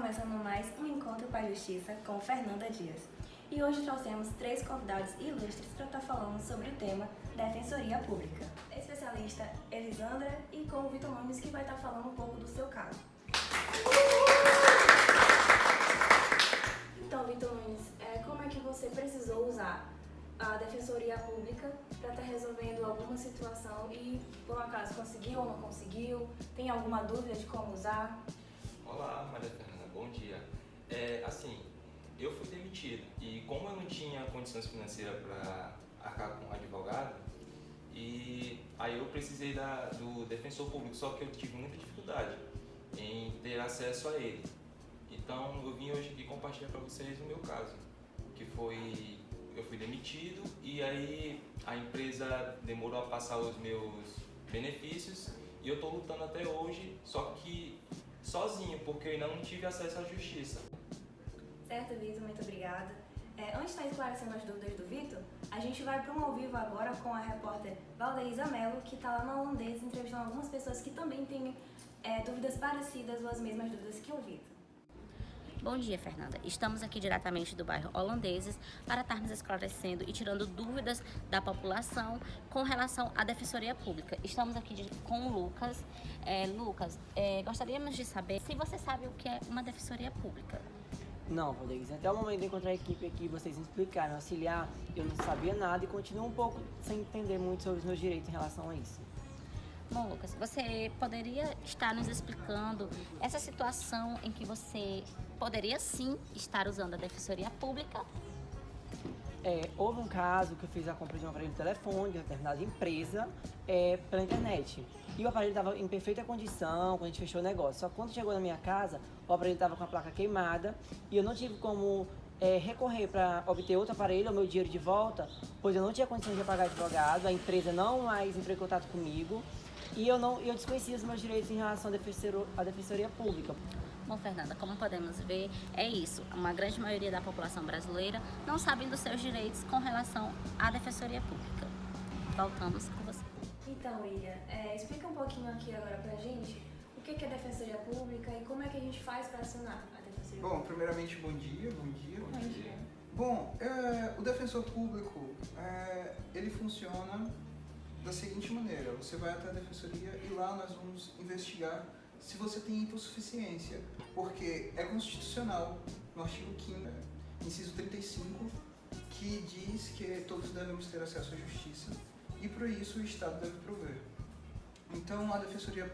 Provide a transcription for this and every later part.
começando mais um Encontro para a Justiça com Fernanda Dias. E hoje trouxemos 3 convidados ilustres para estar falando sobre o tema Defensoria Pública. A especialista Elisandra e com o Vitor Nunes, que vai estar falando um pouco do seu caso. Então, Vitor Nunes, como é que você precisou usar a Defensoria Pública para estar resolvendo alguma situação e, por um acaso, conseguiu ou não conseguiu? Tem alguma dúvida de como usar? Olá, Maria Fernanda, bom dia. Eu fui demitido e como eu não tinha condições financeiras para arcar com um advogado, e aí eu precisei do defensor público, só que eu tive muita dificuldade em ter acesso a ele. Então eu vim hoje aqui compartilhar para vocês o meu caso, que foi, eu fui demitido e aí a empresa demorou a passar os meus benefícios e eu estou lutando até hoje, só que sozinho, porque eu ainda não tive acesso à justiça. Certo, Vitor, muito obrigada. Antes de estar esclarecendo as dúvidas do Vitor, a gente vai para um ao vivo agora com a repórter Valdeísa Mello, que está lá no Holandês entrevistando algumas pessoas que também têm dúvidas parecidas ou as mesmas dúvidas que o Vitor. Bom dia, Fernanda. Estamos aqui diretamente do bairro Holandeses para estarmos esclarecendo e tirando dúvidas da população com relação à Defensoria Pública. Estamos aqui com o Lucas. Lucas, gostaríamos de saber se você sabe o que é uma Defensoria Pública. Não, Rodrigues, até o momento de encontrar a equipe aqui, vocês me explicaram, auxiliar, eu não sabia nada e continuo um pouco sem entender muito sobre os meus direitos em relação a isso. Bom, Lucas, você poderia estar nos explicando essa situação em que você poderia sim estar usando a Defensoria Pública? Houve um caso que eu fiz a compra de um aparelho de telefone de uma determinada empresa pela internet. E o aparelho estava em perfeita condição quando a gente fechou o negócio. Só que quando chegou na minha casa, o aparelho estava com a placa queimada e eu não tive como recorrer para obter outro aparelho, o meu dinheiro de volta, pois eu não tinha condições de pagar advogado, a empresa não mais entrou em contato comigo e eu desconhecia os meus direitos em relação à Defensoria Pública. Bom, Fernanda, como podemos ver, é isso. Uma grande maioria da população brasileira não sabe dos seus direitos com relação à Defensoria Pública. Voltamos com você. Então, Ilha, explica um pouquinho aqui agora pra gente o que é Defensoria Pública e como é que a gente faz para acionar a Defensoria Pública. Bom, primeiramente, bom dia. Bom dia. Bom, o defensor público, ele funciona da seguinte maneira: você vai até a defensoria e lá nós vamos investigar se você tem hipossuficiência, porque é constitucional, no artigo 5º, inciso 35, que diz que todos devemos ter acesso à justiça e por isso o Estado deve prover. Então a Defensoria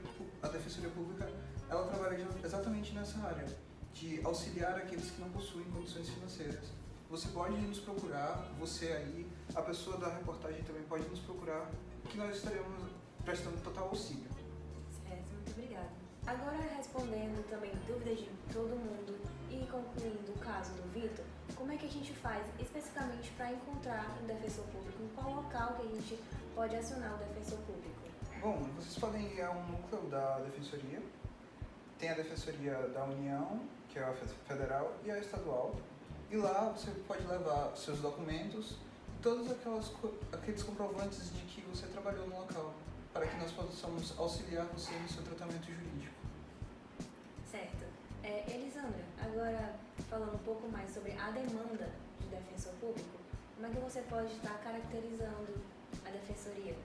Pública, ela trabalha exatamente nessa área, de auxiliar aqueles que não possuem condições financeiras. Você pode nos procurar, você aí, a pessoa da reportagem também pode nos procurar, que nós estaremos prestando total auxílio. Certo, muito obrigada. Agora, respondendo também dúvidas de todo mundo e concluindo o caso do Vitor, como é que a gente faz especificamente para encontrar um defensor público? Em qual local que a gente pode acionar o defensor público? Bom, vocês podem ir a um núcleo da Defensoria. Tem a Defensoria da União, que é a federal, e a estadual. E lá você pode levar seus documentos e todos aqueles comprovantes de que você trabalhou no local, para que nós possamos auxiliar você no seu tratamento jurídico. Certo. Elisandra, agora falando um pouco mais sobre a demanda de defensor público, como é que você pode estar caracterizando a defensoria?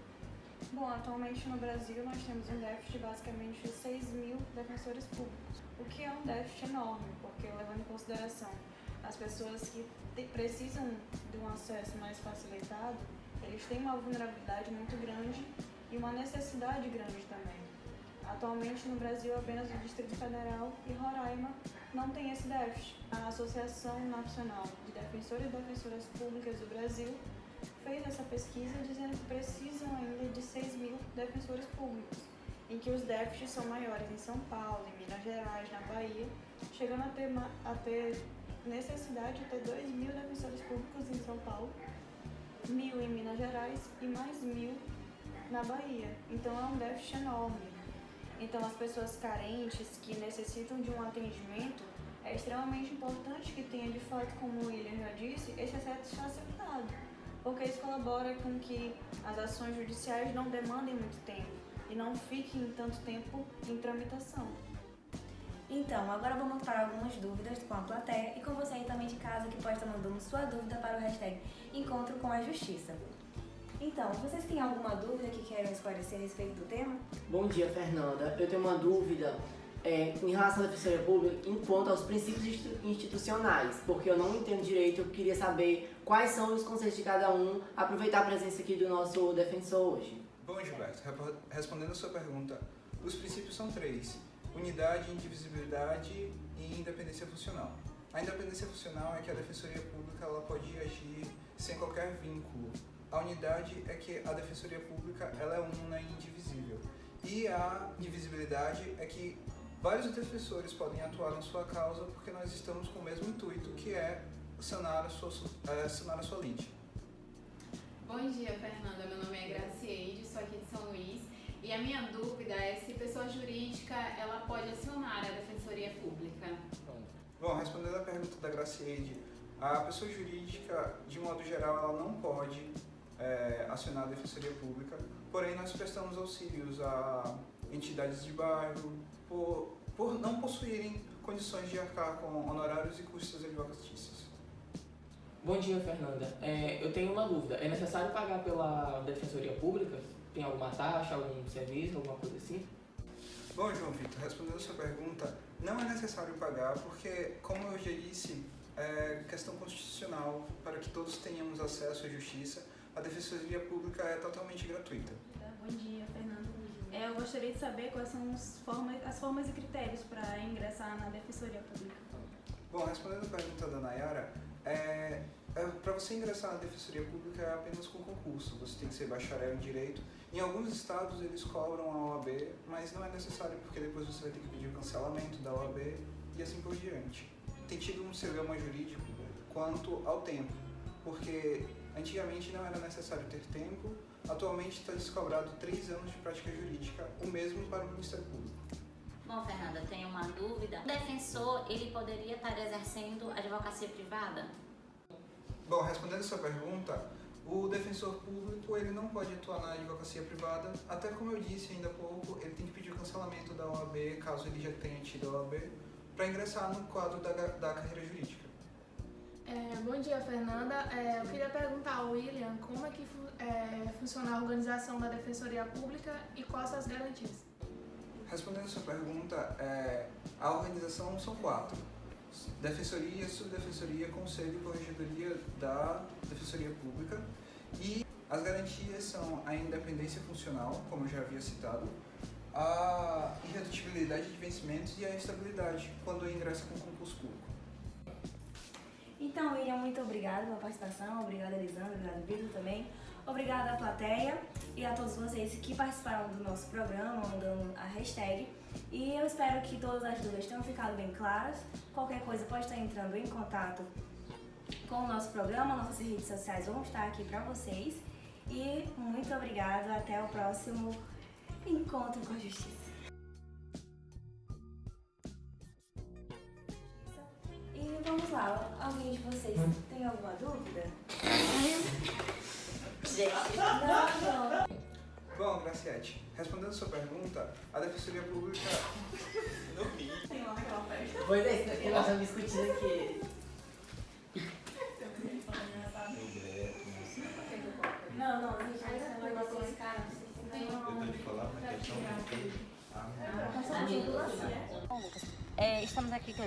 Bom, atualmente no Brasil nós temos um déficit de basicamente 6.000 defensores públicos, o que é um déficit enorme, porque levando em consideração as pessoas que precisam de um acesso mais facilitado, eles têm uma vulnerabilidade muito grande e uma necessidade grande também. Atualmente no Brasil apenas o Distrito Federal e Roraima não tem esse déficit. A Associação Nacional de Defensores e Defensoras Públicas do Brasil fez essa pesquisa dizendo que precisam ainda de 6.000 defensores públicos, em que os déficits são maiores em São Paulo, em Minas Gerais, na Bahia, chegando a ter necessidade de ter 2.000 defensores públicos em São Paulo, 1.000 em Minas Gerais e mais 1.000 na Bahia. Então é um déficit enorme. Então as pessoas carentes que necessitam de um atendimento, é extremamente importante que tenha, de fato, como o William já disse, esse acesso facilitado, porque isso colabora com que as ações judiciais não demandem muito tempo e não fiquem tanto tempo em tramitação. Então, agora vamos para algumas dúvidas com a plateia e com você aí também de casa que pode estar mandando sua dúvida para o hashtag Encontro com a Justiça. Então, vocês têm alguma dúvida que querem esclarecer a respeito do tema? Bom dia, Fernanda. Eu tenho uma dúvida em relação à Defensoria Pública enquanto aos princípios institucionais, porque eu não entendo direito, eu queria saber quais são os conceitos de cada um, aproveitar a presença aqui do nosso defensor hoje. Bom, Gilberto, respondendo a sua pergunta, os princípios são 3: unidade, indivisibilidade e independência funcional. A independência funcional é que a Defensoria Pública ela pode agir sem qualquer vínculo. A unidade é que a Defensoria Pública ela é una e indivisível. E a indivisibilidade é que vários defensores podem atuar na sua causa porque nós estamos com o mesmo intuito, que é sanar a sua lide. Bom dia, Fernanda. Meu nome é Gracieide, sou aqui de São Luís. E a minha dúvida é se pessoa jurídica ela pode acionar a Defensoria Pública. Bom, respondendo a pergunta da Gracieide, a pessoa jurídica, de modo geral, ela não pode acionar a Defensoria Pública, porém nós prestamos auxílios a entidades de bairro por não possuírem condições de arcar com honorários e custos advocatícios. Bom dia, Fernanda. Eu tenho uma dúvida. É necessário pagar pela Defensoria Pública? Tem alguma taxa, algum serviço, alguma coisa assim? Bom, João Vitor, respondendo a sua pergunta, não é necessário pagar porque, como eu já disse, é questão constitucional para que todos tenhamos acesso à justiça. A Defensoria Pública é totalmente gratuita. Bom dia, Fernanda. Eu gostaria de saber quais são as formas e critérios para ingressar na Defensoria Pública. Bom, respondendo a pergunta da Nayara, para você ingressar na Defensoria Pública é apenas com concurso. Você tem que ser bacharel em Direito. Em alguns estados eles cobram a OAB, mas não é necessário porque depois você vai ter que pedir o cancelamento da OAB e assim por diante. Tem tido um problema jurídico quanto ao tempo, porque antigamente não era necessário ter tempo, atualmente está descobrado 3 anos de prática jurídica, o mesmo para o Ministério Público. Bom, Fernanda, eu tenho uma dúvida. O defensor, ele poderia estar exercendo advocacia privada? Bom, respondendo essa pergunta, o defensor público ele não pode atuar na advocacia privada, até como eu disse ainda há pouco, ele tem que pedir o cancelamento da OAB, caso ele já tenha tido a OAB, para ingressar no quadro da carreira jurídica. Bom dia, Fernanda. Eu queria perguntar ao William como é que funciona a organização da Defensoria Pública e quais são as garantias. Respondendo a sua pergunta, a organização são 4. Defensoria, Subdefensoria, Conselho e Corregedoria da Defensoria Pública. E as garantias são a independência funcional, como eu já havia citado, a irredutibilidade de vencimentos e a estabilidade, quando ingressa com concurso público. Então, William, muito obrigada pela participação, obrigada Elisandra, obrigada Vitor também, obrigada à plateia e a todos vocês que participaram do nosso programa, mandando a hashtag. E eu espero que todas as dúvidas tenham ficado bem claras. Qualquer coisa pode estar entrando em contato com o nosso programa, nossas redes sociais vão estar aqui para vocês. E muito obrigada, até o próximo Encontro com a Justiça. E vamos lá, alguém de vocês tem alguma dúvida? Gente, Não. Bom, Graciete, respondendo a sua pergunta, a Defensoria Pública... Pois é, isso daqui nós estamos discutindo aqui. Não, gente, ainda vai dar com esse cara. estamos aqui com